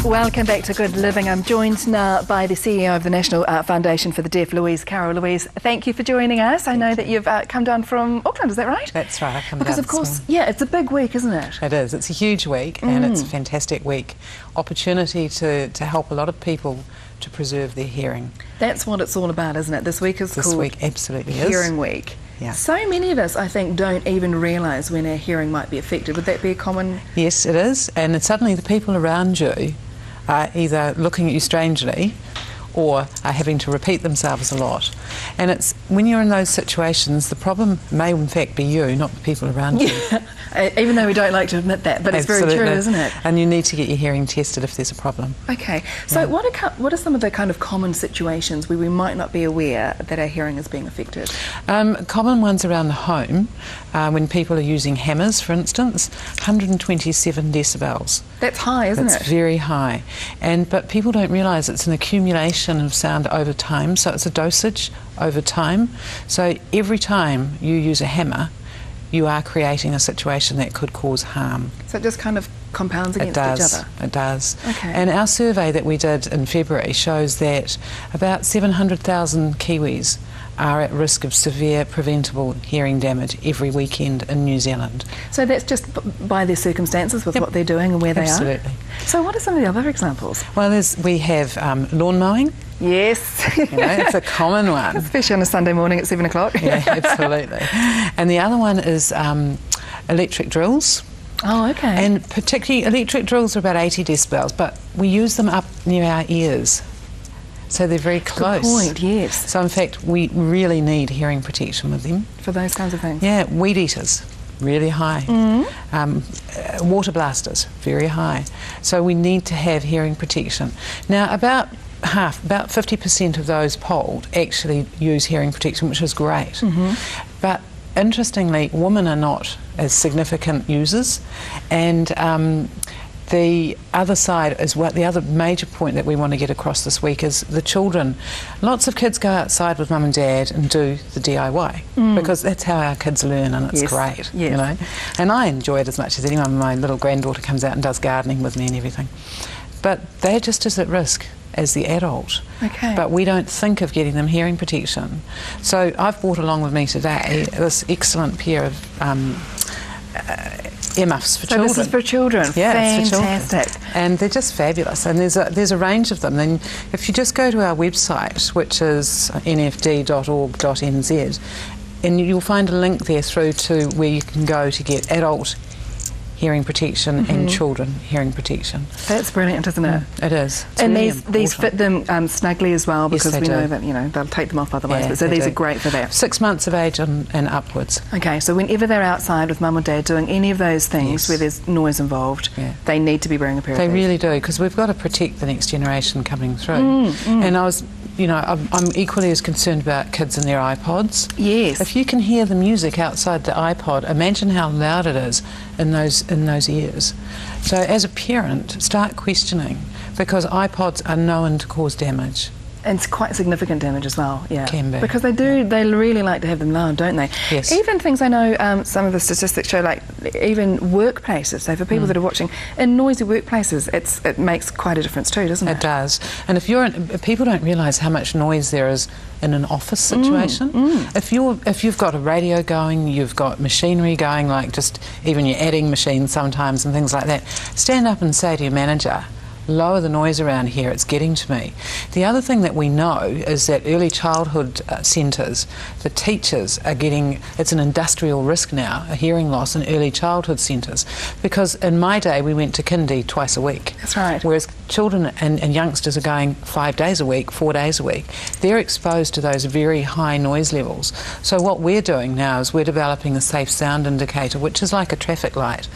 Welcome back to Good Living. I'm joined now by the CEO of the National Foundation for the Deaf, Louise Carroll. Louise, thank you for joining us. I know that you've come down from Auckland, is that right? That's right, I come because down of course, yeah, it's a big week, isn't it? It is. It's a huge week and it's a fantastic week. Opportunity to help a lot of people to preserve their hearing. That's what it's all about, isn't it? This week is called week absolutely Hearing Week. Yeah. So many of us, I think, don't even realise when our hearing might be affected. Would that be a common... Yes, it is. And suddenly the people around you are either looking at you strangely or are having to repeat themselves a lot. And it's when you're in those situations, the problem may in fact be you, not the people around you. Even though we don't like to admit that, but it's very true, isn't it? And you need to get your hearing tested if there's a problem. Okay, so what are some of the kind of common situations where we might not be aware that our hearing is being affected? Common ones around the home, when people are using hammers, for instance, 127 decibels. That's high, isn't it? That's very high. But people don't realise it's an accumulation of sound over time, so it's a dosage over time. So every time you use a hammer, you are creating a situation that could cause harm. So it just kind of compounds against each other? It does. Okay. And our survey that we did in February shows that about 700,000 Kiwis are at risk of severe preventable hearing damage every weekend in New Zealand. So that's just by their circumstances with what they're doing and where they are? Absolutely. So what are some of the other examples? Well, we have lawn mowing. Yes. You know, it's a common one. Especially on a Sunday morning at 7 o'clock. Yeah, absolutely. And the other one is electric drills. Oh, okay. And particularly electric drills are about 80 decibels, but we use them up near our ears. So they're very close. Good point, yes. So in fact, we really need hearing protection with them. For those kinds of things? Yeah, weed eaters, really high. Water blasters, very high. So we need to have hearing protection. Now, about 50% of those polled actually use hearing protection, which is great. But interestingly, women are not as significant users, and the other side is the other major point that we want to get across this week is the children. Lots of kids go outside with mum and dad and do the DIY because that's how our kids learn, and it's great, you know. And I enjoy it as much as anyone. My little granddaughter comes out and does gardening with me and everything. But they're just as at risk as the adult. Okay. But we don't think of getting them hearing protection. So I've brought along with me today this excellent pair of earmuffs for children. So this is for children? Yeah, it's for children. Fantastic. And they're just fabulous. And there's a range of them. And if you just go to our website, which is nfd.org.nz, and you'll find a link there through to where you can go to get adult hearing protection and children hearing protection. That's brilliant, isn't it? It is. It's and really these fit them snugly as well, because yes, we know that they'll take them off otherwise. Yeah, but so these are great for that. 6 months of age and upwards. Okay, so whenever they're outside with mum or dad doing any of those things where there's noise involved, they need to be wearing a pair of these. They really do, because we've got to protect the next generation coming through. And I'm equally as concerned about kids and their iPods. Yes. If you can hear the music outside the iPod, imagine how loud it is in those ears. So as a parent, start questioning, because iPods are known to cause damage. And it's quite significant damage as well, yeah. Can be. Because they really like to have them loud, don't they? Yes. Even things I know, some of the statistics show, like even workplaces, so for people that are watching, in noisy workplaces, it makes quite a difference too, doesn't it? It does. And people don't realise how much noise there is in an office situation. If you've got a radio going, you've got machinery going, like just even your adding machines sometimes and things like that, stand up and say to your manager, lower the noise around here, it's getting to me. The other thing that we know is that early childhood centres, the teachers are getting, it's an industrial risk now, a hearing loss in early childhood centres, because in my day we went to kindy twice a week. That's right. Whereas children and youngsters are going 5 days a week, 4 days a week. They're exposed to those very high noise levels. So what we're doing now is we're developing a safe sound indicator, which is like a traffic light,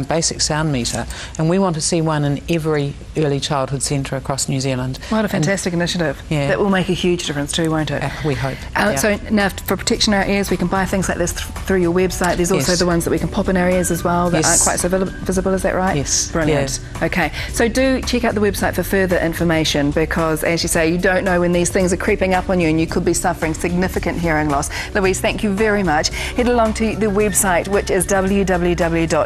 basic sound meter, and we want to see one in every early childhood centre across New Zealand. What a fantastic initiative. Yeah. That will make a huge difference too, won't it? We hope. So now for protection of our ears, we can buy things like this through your website. There's also the ones that we can pop in our ears as well that aren't quite so visible, is that right? Yes. Brilliant. Okay, so do check out the website for further information, because as you say, you don't know when these things are creeping up on you and you could be suffering significant hearing loss. Louise, thank you very much. Head along to the website, which is www.nfd.org.nz.